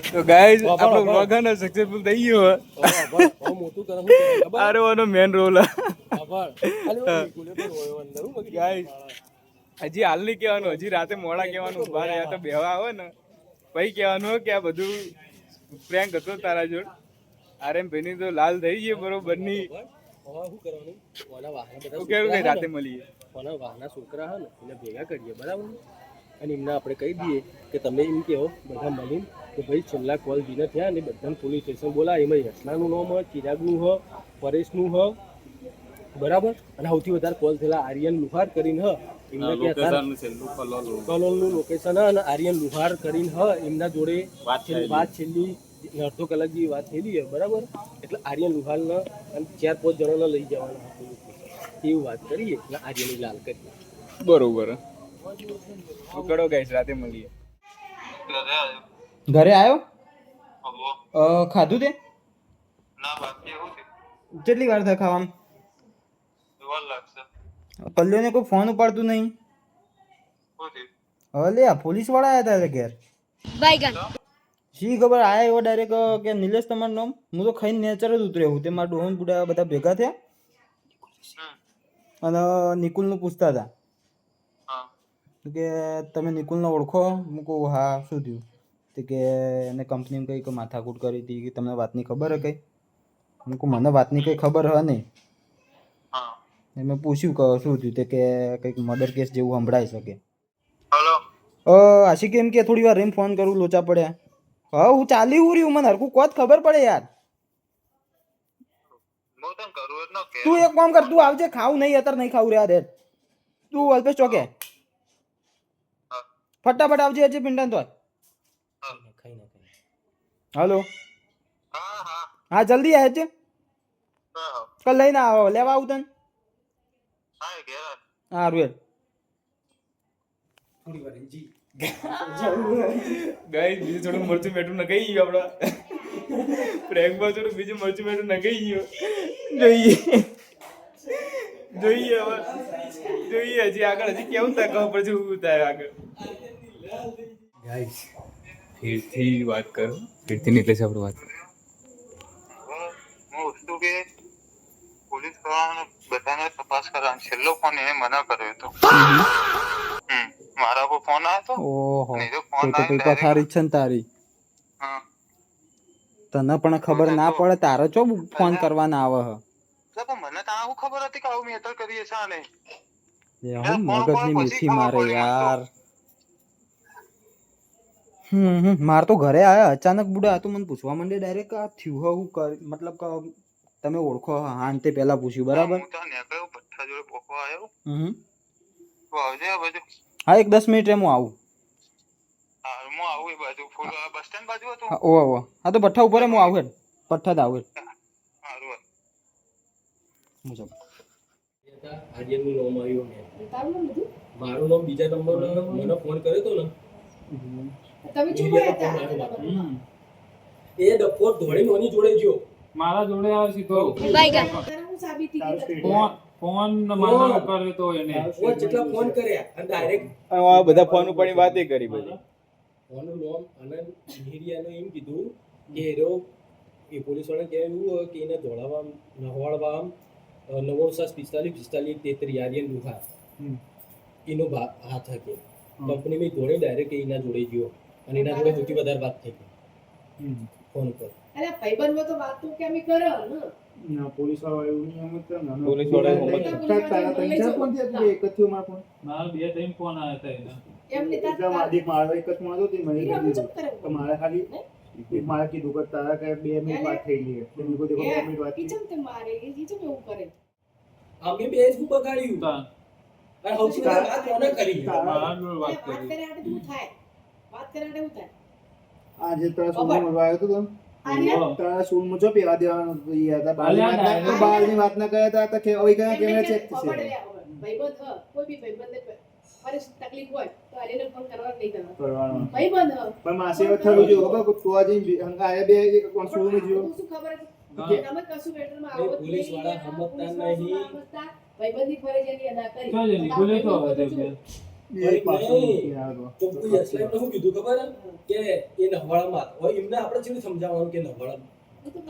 તો ગાઈઝ આપણો વ્લોગ હે ને સક્સેસફુલ થઈ ગયો હે. બહુ મોટું કરે હું ખબર આરે વાનો મેન રોલ હે. ખબર ખાલી નિકુલે તો રોયો અંદર હું મગી ગાઈઝ હજી હાલ નહીં કહેવાનું, હજી રાતે મોડા કહેવાનું. બાર યા તો બેહવા આવે ને પછી કહેવાનું કે આ બધું પ્રેન્ક હતો તારા જોડ. આરે ભાઈની તો લાલ થઈ ગઈ બરોબર ની. હવે શું કરવાનું ઓના વાહના બધા તો કેવું કે રાતે મળીએ. ઓના વાહના છોકરા હે ને એને ભેગા કરીએ બરાબર અને એમને આપણે કહી દઈએ કે તમે એમ કહો બધા મળીને કે ભાઈ છેલ્લા કોલ દીને થયા ને બધાને પોલીસ સ્ટેશન બોલાય. એમાં યશનાનું નામ હ, ચિરાગનું હ, પરેશનું હ બરાબર. અને સૌથી વધારે કોલ થયેલા આર્યન લુહાર કરીને હ એમને કલોલનું લોકેશન હ અને આર્યન લુહાર કરીને હ એમના જોડે વાત છેલ્લી અડધો કલાક જેવી વાત થયેલી છે બરાબર. એટલે આર્યન લુહારના અને 4-5 જણાને લઈ જવાના એવું વાત કરીએ એટલે આર્યની લાલ કરીએ બરોબર. તો કરો ગાઈસ રાતે મળીએ. ઘરે આવ્યો? ખાધું તે? કેટલી વાર થાય ખાવામાં? પલ્લ્યોને કોઈ ફોન ઉપાડતું નહીં. લે આ પોલીસ વાળા આવ્યા હતા ઘેર. શી ખબર આયા એવો ડાયરેક્ટ કે નિલેશ તમારું નામ. હું તો ખાઈને નેચર જ ઉતર્યો હું. તે મારા ડોહન બુડા બધા ભેગા થયા અને નિકુલનું પૂછતા હતા કે તમે નિકુલને ઓળખો? હું કહું હા. શું થયું? તો કે એને કંપનીમાં કંઈક માથાકૂટ કરી હતી કે તમને વાતની ખબર હે કંઈ? હું કહું મને વાતની કંઈ ખબર હે નહીં. મેં પૂછ્યું કે શું થયું? તે કે કંઈક મર્ડર કેસ જેવું સંભળાઈ શકે. આશી કેમ કે થોડી વાર રહીને ફોન કરું, લોચા પડ્યા. હા હું ચાલી હું રહ્યું, મને હરકું કોત ખબર પડે યાર. તું એક કામ કર, તું આવજે. ખાવું નહીં અત્યારે, નહીં ખાવું રે. તું અલ્પેશ ચોકે ફટાફટ આવજે. હજી પિંડા તો હાલો. હા જલ્દી આવે છે. કલ લઈને આવો, લેવા આવું તને. હા રૂએલ ગાઈસ બીજું થોડું મરચું મેઠું નખાઈ ગયું આપડા પ્રેન્કમાં. થોડું બીજું મરચું મેઠું નખાઈ ગયું. જોઈએ જોઈએ હવે જોઈએ હજી આગળ હજી કેવું થાય ખબર પડશે શું થાય આગળ. ગાઈસ ફીરથી વાત કરો. ફીરથી નીકળે છે આપણે વાત. હું વસ્તુ કે પોલીસ વાળાને બધાને તપાસ કરવાનો છેલ્લો ફોન એને મના કર્યો હતો. મારા પર ફોન આવ્યો હતો. ઓહો અને એ તો ફોન તો પૈપા થારી છે ને તારી. તને પણ ખબર ના પડે તારે ચો ફોન કરવાના આવે હ. તો મને તો આવું ખબર હતી કે આવું મેટર કરીએ છે ને. હું મગજની મેથી મારે યાર. માર તો ઘરે આયા અચાનક બુડા તો મને પૂછવા માંડે ડાયરેક્ટ આ થયું હું કર મતલબ કે તમે ઓળખો? હા તે પહેલા પૂછ્યું બરાબર. હું તો નેકળ્યો ભઠ્ઠા જોડે પોખવા આવ્યો. તો આવજે આ બાજુ. હા એક 10 મિનિટ હું આવું. હા હું આવું એ બાજુ ફૂલ બસ સ્ટેન્ડ બાજુ હતું. ઓહો હા તો ભઠ્ઠા ઉપર હું આવું. ભઠ્ઠા જ આવું. સારું મુજબ આર્યનનું નામ આવ્યું ને મારું નામ બીજા નંબર મને ફોન કર્યો તો ને તમે ચૂપ રહ્યા એ ડફો ધોળી નોની જોડે ગયો. મારા જોડે આવે સીધો ફોન માનો કરે તો એને જેટલા ફોન કર્યા અને ડાયરેક્ટ આ બધા ફોન ઉપર વાતે કરી બધી. ફોનનું નામ આનંદ નિહિરિયાનું એમ કીધું કે એરો એ પોલીસ વાળા કહેવાય એવું હોય કે એને ધોળાવા નહવાડવા 99454533 આર્યન લુહાર એનો હાથ હકે કંપનીમાં ધોળે ડાયરેક્ટ એના જોડે ગયો અને એના જોડે સૌથી વધારે વાત થઈ ગઈ ફોન પર. અરે ભાઈબંધો તો વાત તો કેમ કરે ને ના પોલીસ વાળા એવું નહીં એમ જ કરે ને. પોલીસ વાળા તારા ત્રણ ચાર ફોન થયા એક જ થયો મારો ફોન. મારા 2-3 ફોન આવ્યા હતા એના. એમની એકદમ આદિક મારો એક જ ફોન હતો તે મને કીધું તો મારા ખાલી એક મારા કીધું કે તારા કે 2 મિનિટ વાત થઈ ગઈ એટલે મેં કીધું 2 મિનિટ વાત થઈ. ઈચમ તે મારે એ ઈચમ એવું કરે અમે બે જ બગાડ્યું અને સૌથી વધારે વાત કોને કરી મારા જોડે વાત વાત કરી. કરે આટે શું થાય વાત કરે આટે શું થાય આજે તારા સોનું મળવા આવ્યો તો આર્યન તારા સોન મુજો પેલા દેવાનો યાર બારની વાત ના કર્યા હતા કે ઓય કે કેમેરા ચેક થશે. ભાઈબંધ કોઈ બી ભાઈબંધને પરિસ્થિતિ તકલીફ હોય તો આર્યને ફોન કરવા નહીં કરવાનો. ભાઈબંધ પણ માસે હવે થયું જો ખબર તો આજે હંગાયા બે કોન્સોલ માં જો શું ખબર કે તમે કશું મેટરમાં આવો પોલીસ વાળા સમજતા નહીં. ભાઈબંધી ફરજ એની અદા કરી ચાલ નિકુલે તો હવે તે એ પાછો મૂકી આવ્યો તો કોઈ અસલાઈને શું કીધું ખબર હે? કે એ નવાળામાં હોય એમને આપણે જેવું સમજાવવાનું કે નવાળામાં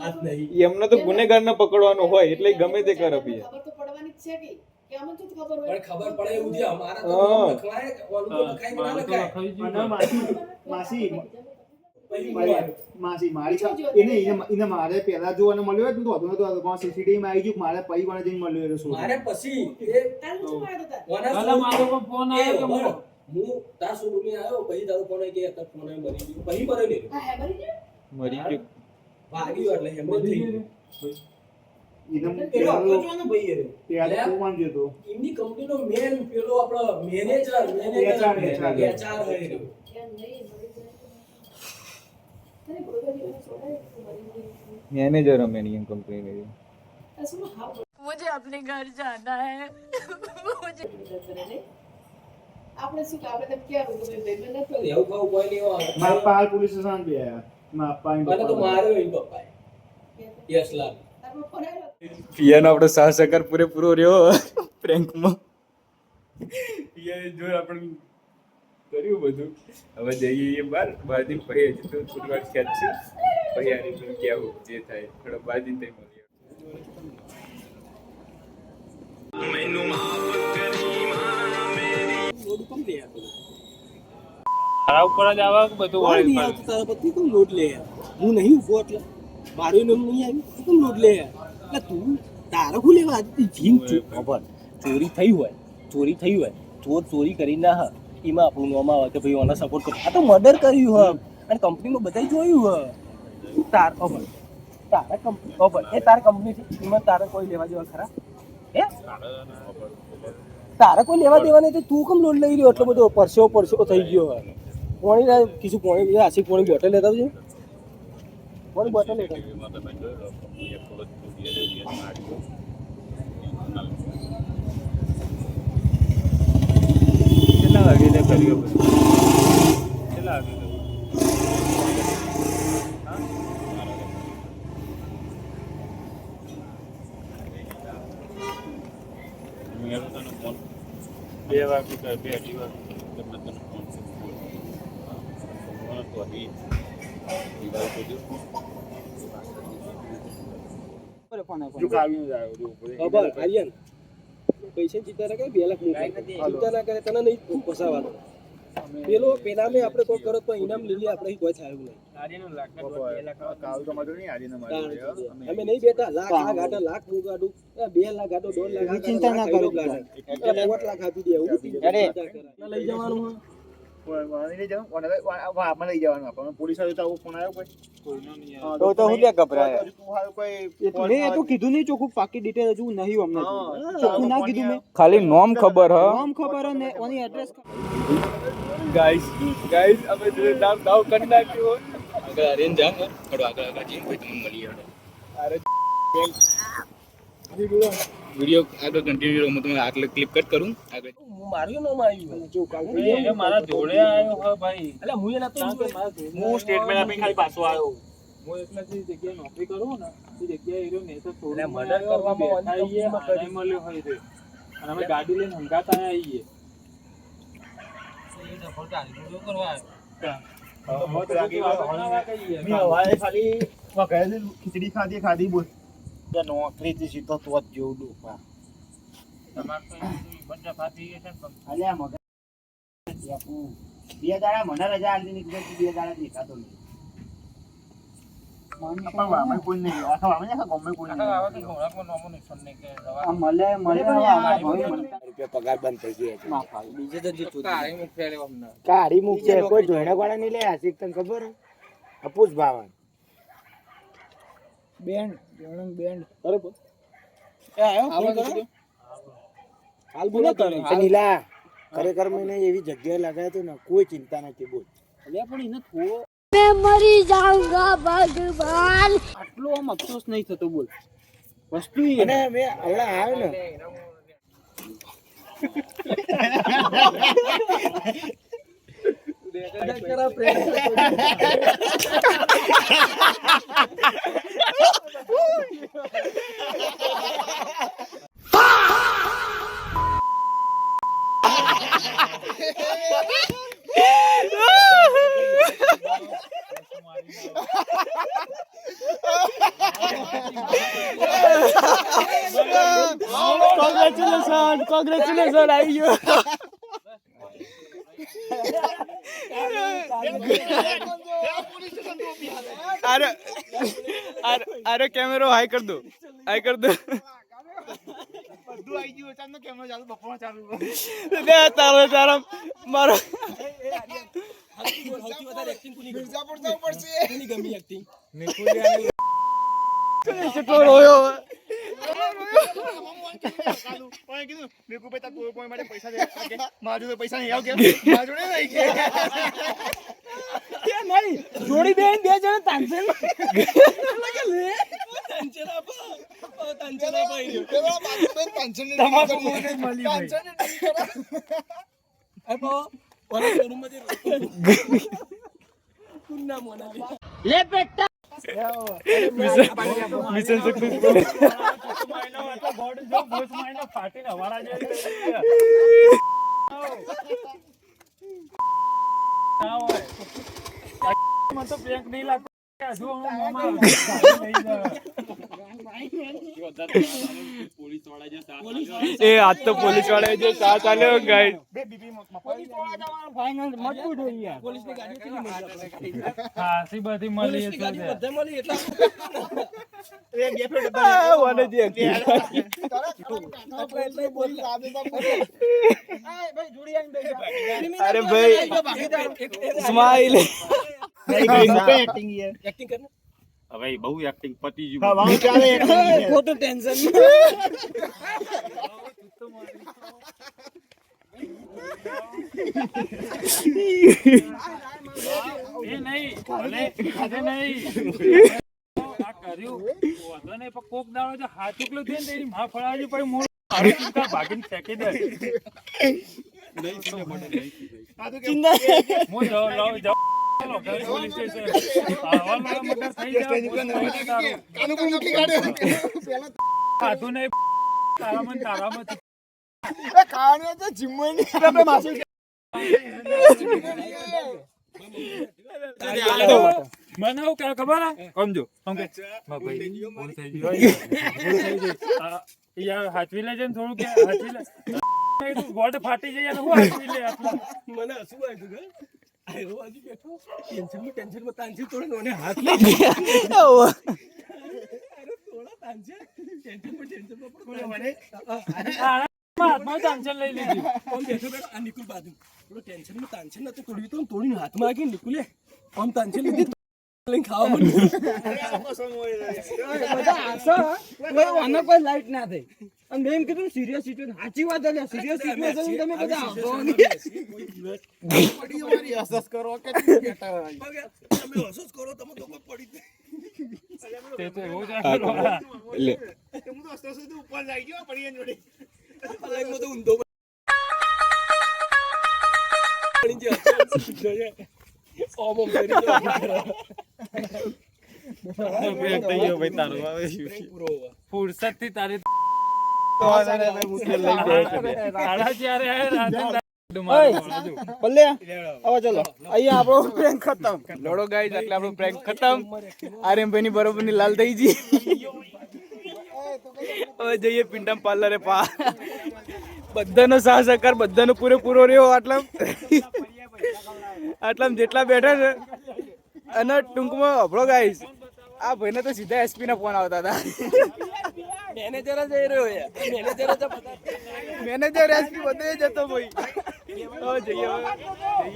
આજ નહીં. એમને તો ગુનેગારને પકડવાનો હોય એટલે ગમે તે કરે પીએ. ખબર તો પડવાની જ છે કે અમને શું ખબર હોય પણ ખબર પડે એવું છે અમારા તો હા. લખાય ઓલું તો લખાય કે ના લખાય. અને માસી પછી બોલાય. માસી મારી એને મારે પહેલા જોવાનું મળ્યું હોય ને તો હતું સીસીટીવી માં આવી ગયું મારે પૈ વાળા જઈને મળ્યું એટલે શું મારે પછી એ તારું શું માર્યો તાર કોના ફોન આવ્યો કે હું તાર સુડુની આવ્યો પછી તારો ફોન આવ્યો કે અત્યારે ફોન આવ્યો મરી ગયો પછી મરે નહીં હા હે મરી ગયો મરી ગયો. વાગ્યું એટલે એમ જ થઈ ગયું. એને પેલો આપણો જોવાનો ભાઈ એ પહેલા તો કોણ જોતો એમની કંપનીનો મેન પેલો આપણો મેનેજર HR. હે એ રહ્યો. એમ નહીં મરી જાય તને કોઈ દિવસ છોડાય મરી ગયો મેનેજર અમે એની કંપની આ શું હાવ मुझे अपने घर जाना है मुझे આપણે શું કે આપણે તેમ કેવું કે ભાઈ બેન નથી એવું ખાવું કોઈ નહીં હોય. મારા પાલ પોલીસ સ્ટેશન બે આયા મારા પપ્પા મને તો માર્યો એની પપ્પાએ. યશલાલ. તારો ફોન આવ્યો પિયાનો આપણો સાહ સહકાર પૂરેપૂરો રહ્યો પ્રેન્કમાં. પિયાએ જો આપણે કર્યું બધું. હવે જઈએ બહાર બહારથી પછી હજી તો થોડી વાર ખેંચશું પછી આની શું કહેવું જે થાય થોડો બાજી થઈ મળીએ. લોડ કોમ લે યાર? તારા ઉપર જ આવા બધું કોઈ નહીં આવતું તારા પર, તું કેમ લોડ લે યાર? હું નહીં ઊભો એટલે મારું નામ નહીં આવ્યું, તું કેમ લોડ લે યાર? એટલે તું તારે શું લેવા આજે જીમ ખબર ચોરી થઈ હોય ચોર ચોરી કરી ના હા એમાં આપણું નામ આવે કે ભાઈ ઓને સપોર્ટ કરો. આ તો મર્ડર કર્યું હ અને કંપનીમાં બધાય જોયું હ. તાર ખબર તારા કંપની ખબર એ તાર કંપની છે એમાં તારે કોઈ લેવા દેવા ખરા હે? તારે કોઈ લેવા દેવા નહીં તો તું કેમ લોન લઈ રહ્યો એટલો બધો પરસો થઈ ગયો હે? પાણી ના કીધું પાણી આશી પાણી બોટલ લેતા આવજો. પાણી બોટલ લેતા આવજો. કેટલા વાગે તે કર્યો બધું? કેટલા વાગે કર્યું? બે વાગે કર બે અઢી વાગે તમને તને ફોન તો હતી જો કાવ્યું જાય જો ખબર આર્યન પૈસા ચિંતા ના કરે 2 લાખ મોકલે ચિંતા ના કરે તને નહીં ફસાવાનો પેલા મેં આપણે કોઈ કરો તો ઇનામ લઈ લે આપણે કોઈ થાય એવું નહીં. કાવ તો મતો નહીં આજે ના અમે નહીં બેઠા લાખ આટો લાખ મોગાડું 2 લાખ આટો 1.5 લાખ આટો ચિંતા ના કરો. 1.5 લાખ આપી દે એવું લઈ જવાનું લઈ જવાનું લઈ જવાનું આપણને પોલીસ વાળો તો આવો ફોન આવ્યો કોઈ તો હું લે ગભરાય. તું હાલ કોઈ મેં એ તો કીધું નહીં ચોખ્ખું પાકી ડિટેલ હજુ નહીં અમને ચોખ્ખું ના કીધું મેં ખાલી નોમ ખબર હ નામ ખબર અને ઓની એડ્રેસ ગાઈસ અમે જે નામ દાવ કરી નાખ્યો આગળ આર્યન જામ થોડો આગળ જઈને ભાઈ તમને મળી અરે વિડિયો આગળ કન્ટિન્યુ હું તમને આગળ ક્લિપ કટ કરું આગળ મારું નામ આવ્યું જો એ મારા જોડે આવ્યો હે ભાઈ એટલે હું એ નતો હું સ્ટેટમેન્ટ આપી ખાલી પાછો આવ્યો હું એટલે જે જગ્યાએ નોકરી કરું ને એ જગ્યાએ એરો ને તો એટલે મર્ડર કરવામાં આવીએ આને મળ્યો હોય છે અને અમે ગાડી લઈને હંગાતા આવીએ ખાલી ખીચડી ખાધી બોલ નોકરી થી સીધો તો જ જેવું ડૂબા અલ્યા મગર 2 દાડા મને રજા આલી નીકળી 2 દાડા દેખાતો નહીં પણ વામે કોઈ નહીં આખા વામે આખા ગમે કોઈ નહીં રૂપિયા પગાર બંધ થઈ ગયા બીજે તો જે કાઢી મૂકશે કોઈ જોઈને વાળા નહીં લે આશિક તને ખબર અપૂસ ભાવન બેન્ડ બરોબર હાલ બોલો તમે નીલા ખરેખર મેં એવી જગ્યાએ લગાવ્યો તો ને કોઈ ચિંતા નથી બોલ પણ એને થોડો मैं मरी जाऊंगा भगवान આટલો આમ અફસોસ નહીં થતો બોલ વસ્તુ ઈ અને મેં હમણાં આવ્યો ને કોંગ્રેચ્યુલેશન આવી ગયો અરે અરે કેમેરો હાઈ કર દો બધું આવી ગયું ચાલ કેમેરો ચાલુ બપોર ચાલુ દે તારો તારો મારો સૌથી વધારે એક્ટિંગ કોની ગમી? કોની ગમી એક્ટિંગ? કેટલો રોયો કોઈ કીધું મેકુ ભાઈ તાર કોઈ માટે પૈસા દે મારા જોડે પૈસા નહીં આવ કે મારા જોડે નહીં કે નહીં જોડી બે બે જણ તાંચન મિશન સક્સેસફુલ એ આજ તો પોલીસ વાળા જે સાથ આલ્યો ગાઈડ બે બીબી પોલીસની ગાડીઓ કેટલી મળી? ખાસી બધી મળી છે ગાડીઓ બધે મળી એટલે એ બે ફેર ડબ્બા વાને જે એટલે બોલ અરે ભાઈ સ્માઈલ એક્ટિંગ યાર એક્ટિંગ કર હવે બહુ એક્ટિંગ પતી ગયું. હા વાહ ચાલે એક્ટિંગ ખોટું ટેન્શન એ નહીં ભલે આજે નહીં આ કર્યું વાંધો નહીં પણ કોક દાડો જો હાથ ઉકલો થયો ને તો એની માં ફળાવી પછી મોં મારી ચિંતા ભાગીને ફેંકી દે આ તો હું જાઉં ચાલો ઘરે પોલીસ સ્ટેશન આવા મારા મગજ થઈ જાય કાનો પર મૂકી કાઢ્યો ખાધું નહીં તારામાં એ ખાવાનું તો જીમવાની આપણે માસી મને એવું કે ખબર સમજો ભાઈ ભૂલ થઈ ગઈ યાર હાથવી લેજે ને થોડું કે હાથવી લે ગોળ ફાટી જાય હું હાથવી લે આટલા મને હસવું આવ્યું કે આયો આજે બેઠો ટેન્શનમાં તાંજી તોડે ને હાથ થોડા તાંજે ટેન્શનમાં મને હાથમાં ટેન્શન લઈ લીધી આમ બેઠો આ નિકુલ બાજુ થોડો ટેન્શનમાં તાંજે નતું તોડ્યું તો તોડીને હાથમાં આકી નિકુલે આમ તાંજે લીધી લઈને ખાવા મળ્યું કોઈ લાઈટ ના થઈ અને મેં એમ કીધું સિરિયસ સિચ્યુએશન સાચી વાત છે સિરિયસ સિચ્યુએશન તમે બધા મારી અસસ કરો કે તમે હસસ કરો તમે તો કોઈ પડી તે તો એવું જ લે હું તો અસસ તો ઉપર જઈ ગયો પડી જોડે લાઈનમાં તો ઊંધો પડી જાય ઓમ ઓમ કરી ફુરસત થી તારી રાડા જ્યારે પલ્લે હવે ચલો અહીંયા આપણો પ્રેન્ક ખતમ લોડો ગાઈસ એટલે આપણો પ્રેન્ક ખતમ આર્યનભાઈ ની બરોબર ની લાલ થઈ ગઈ હવે જઈએ પિંડમ પાર્લરે પા બધાનો સાહ સહકાર બધાનો પૂરેપૂરો રહ્યો આટલામાં જેટલા બેઠા છે અને ટૂંકમાં અભળો ગાઈસ આ ભાઈને તો સીધા એસપી ના ફોન આવતા હતા મેનેજર જ જઈ રહ્યો યાર મેનેજર જ મેનેજર એસપી બધે જતો ભાઈ હવે જઈએ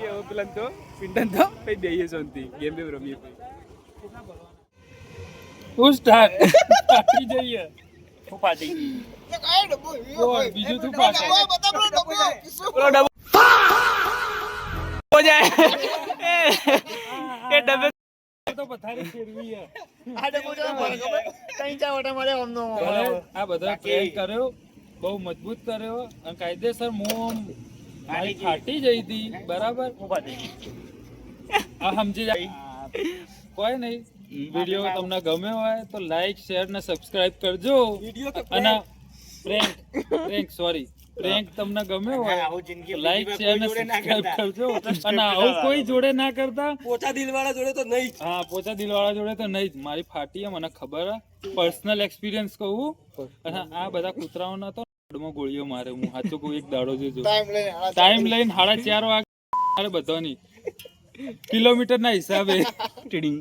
હવે પેલા તો પિંડન તો પછી દઈએ શાંતિ ગેમ બેમ રમીએ તું સ્ટાર્ટ પાટી જઈએ હું પાટી બીજું તું પાટી પેલો ડબ્બો હો જાય એ ડબ્બે તો પથારી ફેરવી હે આ ડબો જો મને ખબર ત્રણ ચાર વટા મારે આમનો ભલે આ બધો પ્રેન્ક કર્યો બહુ મજબૂત કર્યો અને કાયદેસર મોમ મારી ફાટી જઈ હતી બરાબર આ સમજી જાય કોઈ નહીં વિડીયો તમને ગમ્યો હોય તો લાઈક શેર ને સબસ્ક્રાઇબ કરજો અને પ્રેન્ક તમને ગમ્યો હોય લાઈક શેર ને સબસ્ક્રાઇબ કરજો અને આવું કોઈ જોડે ના કરતા પોચા દિલવાળા જોડે તો નહીં હા પોચા દિલવાળા જોડે તો નહીં જ મારી ફાટી મને ખબર પર્સનલ એક્સપિરિયન્સ કહું અને આ બધા કૂતરાઓના તો માં ગોળીઓ મારે હું સાચું કોઈ એક દાડો જોજો ટાઈમ લઈને 4:30 વાગે મારે બધાની કિલોમીટર ના હિસાબે ટીડિંગ